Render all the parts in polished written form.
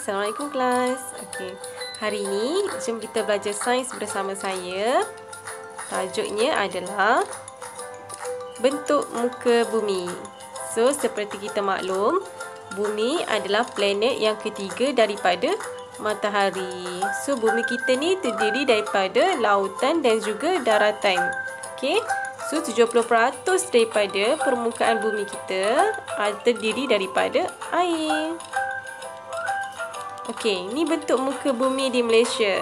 Assalamualaikum kelas. Okey. Hari ini jom kita belajar sains bersama saya. Tajuknya adalah bentuk muka bumi. So, seperti kita maklum, bumi adalah planet yang ketiga daripada matahari. So, bumi kita ni terdiri daripada lautan dan juga daratan. Okey. So, 70% daripada permukaan bumi kita terdiri daripada air. Okey, ni bentuk muka bumi di Malaysia.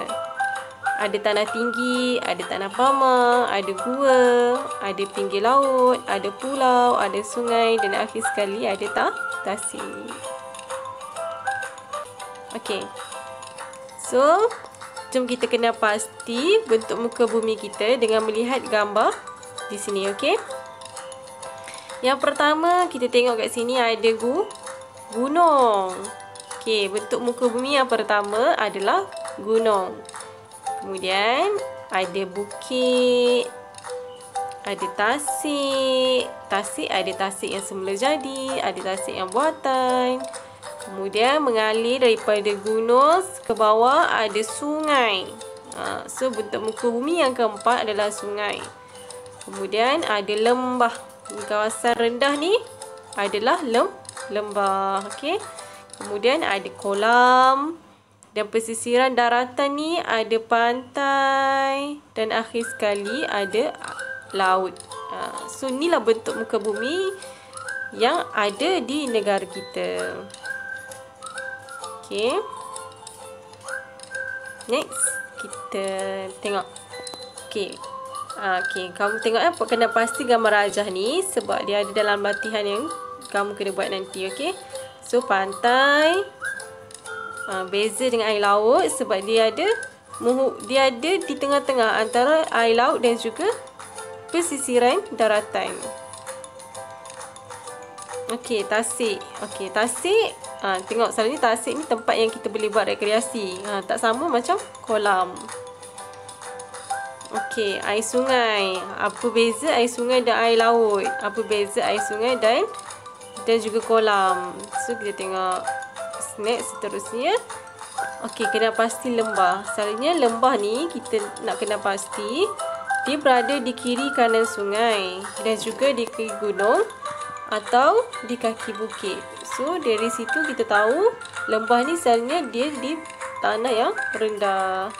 Ada tanah tinggi, ada tanah pamah, ada gua, ada pinggir laut, ada pulau, ada sungai dan akhir sekali ada tasik. Okey. So, jom kita kenal pasti bentuk muka bumi kita dengan melihat gambar di sini, okey? Yang pertama, kita tengok kat sini ada gunung. Okey, bentuk muka bumi yang pertama adalah gunung. Kemudian ada bukit, ada tasik. Tasik ada tasik yang semula jadi, ada tasik yang buatan. Kemudian mengalir daripada gunung ke bawah ada sungai. So bentuk muka bumi yang keempat adalah sungai. Kemudian ada lembah. Di kawasan rendah ni adalah lembah. Okey. Kemudian ada kolam dan pesisiran daratan ni ada pantai dan akhir sekali ada laut. So inilah bentuk muka bumi yang ada di negara kita. Okey. Next kita tengok. Okey. Okey, kamu tengok kena pasti gambar rajah ni sebab dia ada dalam latihan yang kamu kena buat nanti, okey? So pantai beza dengan air laut sebab dia ada di tengah-tengah antara air laut dan juga pesisiran daratan. Okey, tasik. Okey, tasik. Tengok selalunya tasik ni tempat yang kita boleh buat rekreasi. Tak sama macam kolam. Okey, air sungai. Apa beza air sungai dan air laut? Apa beza air sungai dan juga kolam? So, kita tengok next seterusnya. Okey, kena pasti lembah. Selalunya lembah ni kita nak kena pasti dia berada di kiri kanan sungai dan juga di kiri gunung atau di kaki bukit. So, dari situ kita tahu lembah ni selalunya dia di tanah yang rendah.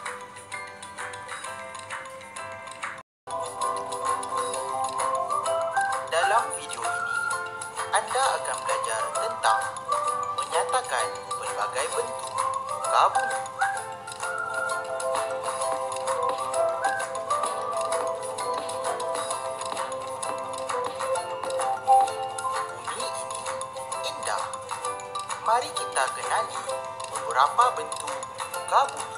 Dalam video ini, anda akan belajar tentang menyatakan pelbagai bentuk muka bumi. Bumi ini indah. Mari kita kenali beberapa bentuk muka bumi.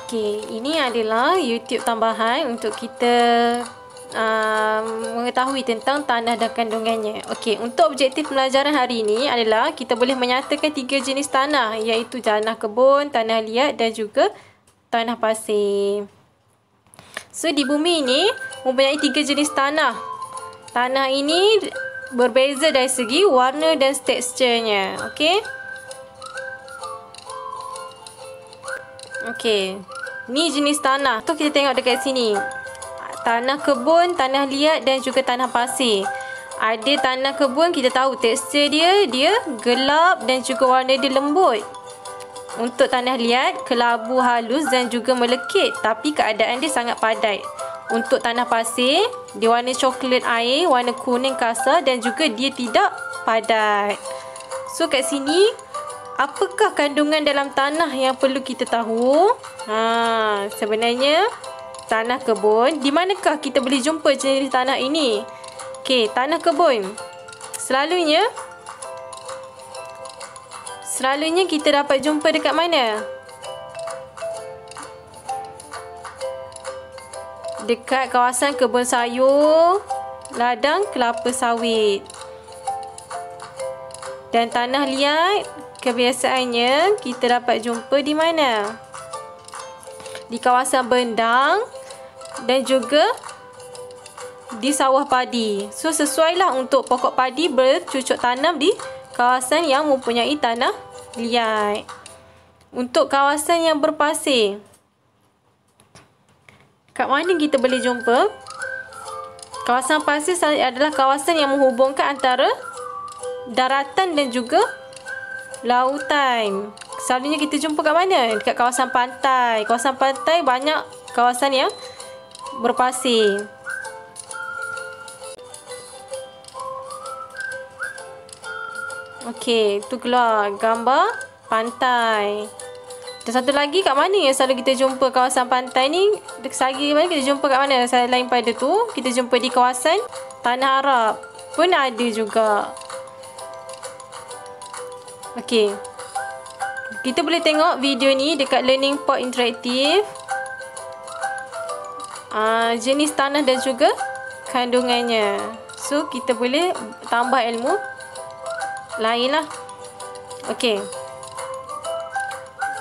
Okey, ini adalah YouTube tambahan untuk kita mengetahui tentang tanah dan kandungannya. Okey, untuk objektif pelajaran hari ini adalah kita boleh menyatakan 3 jenis tanah, iaitu tanah kebun, tanah liat dan juga tanah pasir. So, di bumi ini mempunyai 3 jenis tanah. Tanah ini berbeza dari segi warna dan teksturnya. Okey. Okey. Ni jenis tanah. Tu kita tengok dekat sini. Tanah kebun, tanah liat dan juga tanah pasir. Ada tanah kebun, kita tahu tekstur dia gelap dan juga warna dia lembut. Untuk tanah liat, kelabu halus dan juga melekit, tapi keadaan dia sangat padat. Untuk tanah pasir, dia warna coklat air, warna kuning kasar dan juga dia tidak padat. So kat sini, apakah kandungan dalam tanah yang perlu kita tahu? Sebenarnya tanah kebun, di manakah kita boleh jumpa jenis tanah ini? Okey, tanah kebun. Selalunya kita dapat jumpa dekat mana? Dekat kawasan kebun sayur, ladang kelapa sawit. Dan tanah liat kebiasaannya kita dapat jumpa di mana? Di kawasan bendang dan juga di sawah padi. So, sesuailah untuk pokok padi bercucuk tanam di kawasan yang mempunyai tanah liat. Untuk kawasan yang berpasir, kat mana kita boleh jumpa? Kawasan pasir adalah kawasan yang menghubungkan antara daratan dan juga lautan. Selalunya kita jumpa kat mana? Dekat kawasan pantai. Kawasan pantai banyak kawasan yang berpasir. Okey, tu keluar gambar pantai. Dan satu lagi kat mana yang selalu kita jumpa kawasan pantai ni? Sagi mana kita jumpa kat mana? Selain pada tu, kita jumpa di kawasan Tanah Arab. Pun ada juga. Okey. Kita boleh tengok video ni dekat Learning Pod Interaktif. Jenis tanah dan juga kandungannya. So, kita boleh tambah ilmu lain lah. Okey.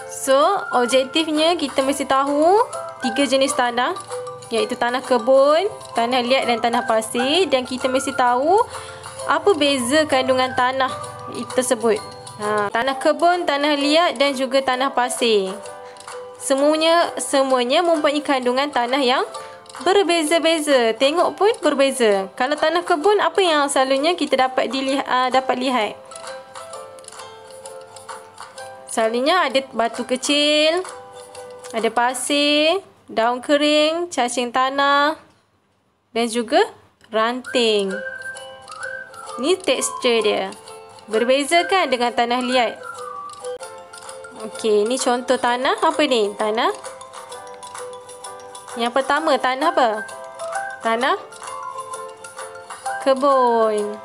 So, objektifnya kita mesti tahu 3 jenis tanah, iaitu tanah kebun, tanah liat dan tanah pasir. Dan kita mesti tahu apa beza kandungan tanah tersebut. Tanah kebun, tanah liat dan juga tanah pasir. Semuanya mempunyai kandungan tanah yang berbeza-beza. Tengok pun berbeza. Kalau tanah kebun, apa yang selalunya kita dapat lihat? Selalunya ada batu kecil, ada pasir, daun kering, cacing tanah dan juga ranting. Ni tekstur dia. Berbeza kan dengan tanah liat? Okey, ni contoh tanah apa ni? Tanah. Yang pertama, tanah apa? Tanah kebun.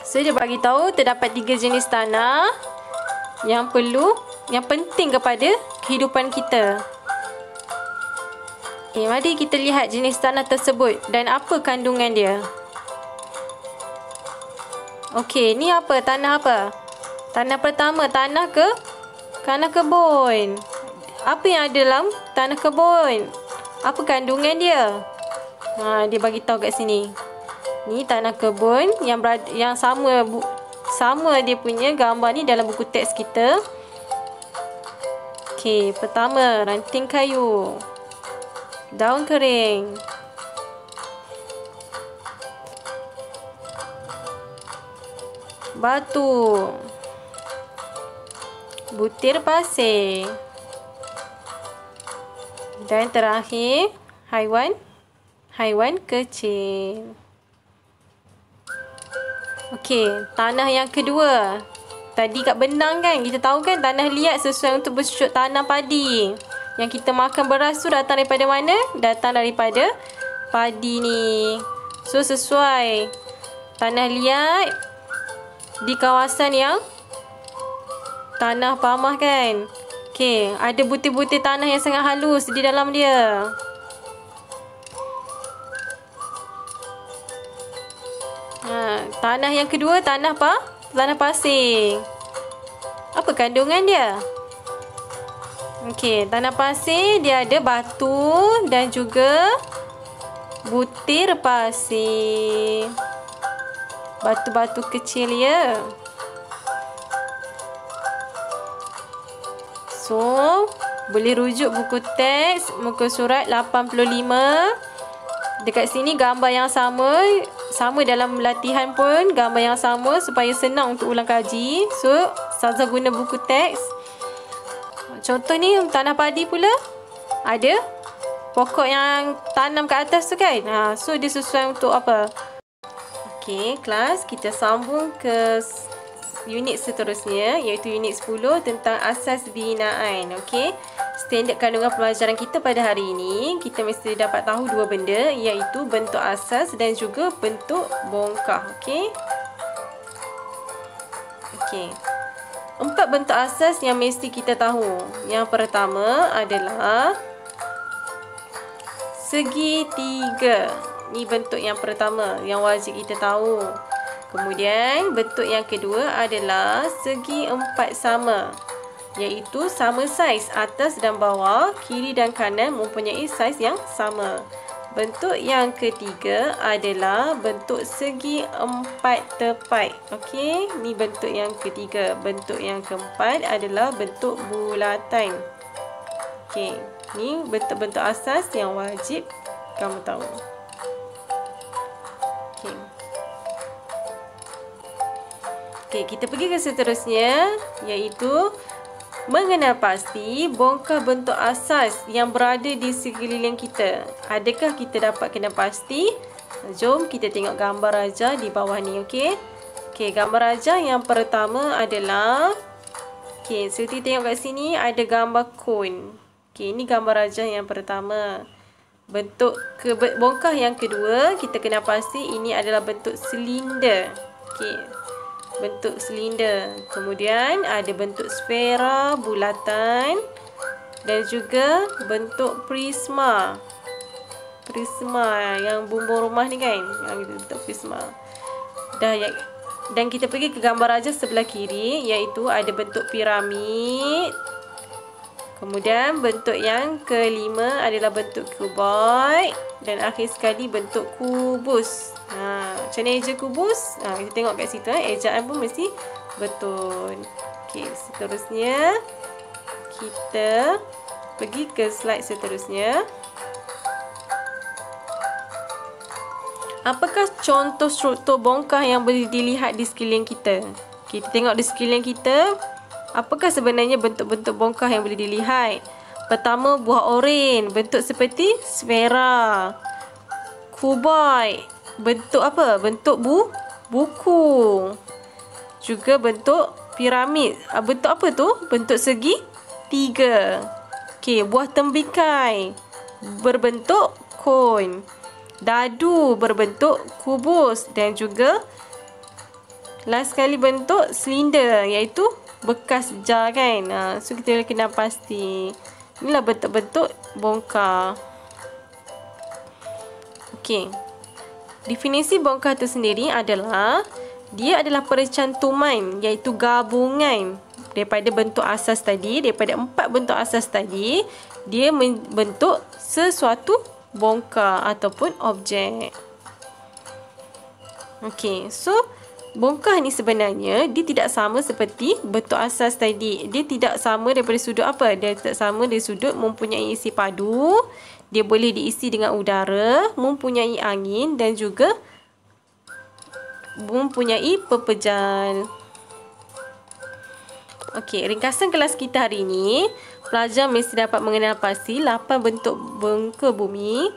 So, dia bagi tahu terdapat 3 jenis tanah yang penting kepada kehidupan kita. Okay, mari kita lihat jenis tanah tersebut dan apa kandungan dia. Okey, ni apa? Tanah apa? Tanah pertama, tanah kebun. Apa yang ada dalam tanah kebun? Apa kandungan dia? Dia bagi tahu kat sini. Ni tanah kebun yang sama dia punya gambar ni dalam buku teks kita. Okey, pertama, ranting kayu. Daun kering. Batu. Butir pasir. Dan terakhir, haiwan kecil. Okey, tanah yang kedua. Tadi kat bendang kan, kita tahu kan tanah liat sesuai untuk bercucuk tanam padi. Yang kita makan beras tu datang daripada mana? Datang daripada padi ni. So, sesuai. Tanah liat di kawasan yang tanah pamah kan. Okey, ada butir-butir tanah yang sangat halus di dalam dia. Tanah yang kedua, tanah pasir. Apa kandungan dia? Okey, tanah pasir dia ada batu dan juga butir pasir. Batu-batu kecil ya. So, boleh rujuk buku teks muka surat 85. Dekat sini gambar yang sama dalam latihan pun gambar yang sama supaya senang untuk ulang kaji. So, Ustazah guna buku teks. Contoh ni tanah padi pula ada pokok yang tanam ke atas tu kan. So dia sesuai untuk apa? Okey, kelas kita sambung ke unit seterusnya iaitu unit 10 tentang asas binaan. Okey. Standard kandungan pelajaran kita pada hari ini, kita mesti dapat tahu dua benda iaitu bentuk asas dan juga bentuk bongkah. Okey. Okey. 4 bentuk asas yang mesti kita tahu. Yang pertama adalah segitiga. Ni bentuk yang pertama yang wajib kita tahu. Kemudian bentuk yang kedua adalah segi empat sama, iaitu sama saiz atas dan bawah, kiri dan kanan mempunyai saiz yang sama. Bentuk yang ketiga adalah bentuk segi empat tepat. Okey, ni bentuk yang ketiga. Bentuk yang keempat adalah bentuk bulatan. Okey, ni bentuk-bentuk asas yang wajib kamu tahu. Okey. Okey, kita pergi ke seterusnya iaitu mengenal pasti bongkah bentuk asas yang berada di sekeliling kita. Adakah kita dapat kenal pasti? Jom kita tengok gambar raja di bawah ni, okey? Okey, gambar raja yang pertama adalah seperti tengok kat sini ada gambar kon. Okey, ini gambar raja yang pertama. Bentuk bongkah yang kedua, kita kenal pasti ini adalah bentuk silinder. Okey. Bentuk silinder. Kemudian ada bentuk sfera, bulatan dan juga bentuk prisma. Prisma yang bumbung rumah ni kan, yang bentuk prisma. Dan kita pergi ke gambar raja sebelah kiri iaitu ada bentuk piramid. Kemudian bentuk yang kelima adalah bentuk kuboid dan akhir sekali bentuk kubus. Macam mana eja kubus? Kita tengok kat situ. Ejaan pun mesti betul. Okey, seterusnya kita pergi ke slide seterusnya. Apakah contoh struktur bongkah yang boleh dilihat di sekeliling kita? Kita tengok di sekeliling kita. Apakah sebenarnya bentuk-bentuk bongkah yang boleh dilihat? Pertama, buah oren. Bentuk seperti sfera. Kuboid. Bentuk apa? Bentuk buku. Juga bentuk piramid. Bentuk apa tu? Bentuk segi tiga. Okey, buah tembikai. Berbentuk kon. Dadu berbentuk kubus. Dan juga last sekali bentuk silinder iaitu bekas jar kan. So kita boleh kenal pasti. Inilah bentuk-bentuk bongkar. Okey. Definisi bongkar itu sendiri adalah dia adalah percantuman iaitu gabungan daripada bentuk asas tadi, daripada 4 bentuk asas tadi, dia membentuk sesuatu bongkar ataupun objek. Okey, so bongkar ni sebenarnya dia tidak sama seperti bentuk asas tadi. Dia tidak sama daripada sudut apa? Dia tidak sama dari sudut mempunyai isi padu, dia boleh diisi dengan udara, mempunyai angin dan juga mempunyai pepejal. Okey, ringkasan kelas kita hari ini, pelajar mesti dapat mengenal pasti 8 bentuk bongkar bumi,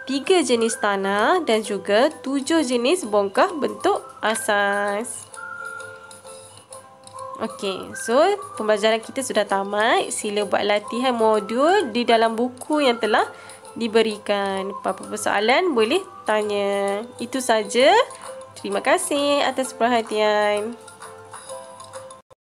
3 jenis tanah dan juga 7 jenis bongkar bentuk asas. Okey, so pembelajaran kita sudah tamat. Sila buat latihan modul di dalam buku yang telah diberikan. Apa-apa persoalan boleh tanya. Itu saja. Terima kasih atas perhatian.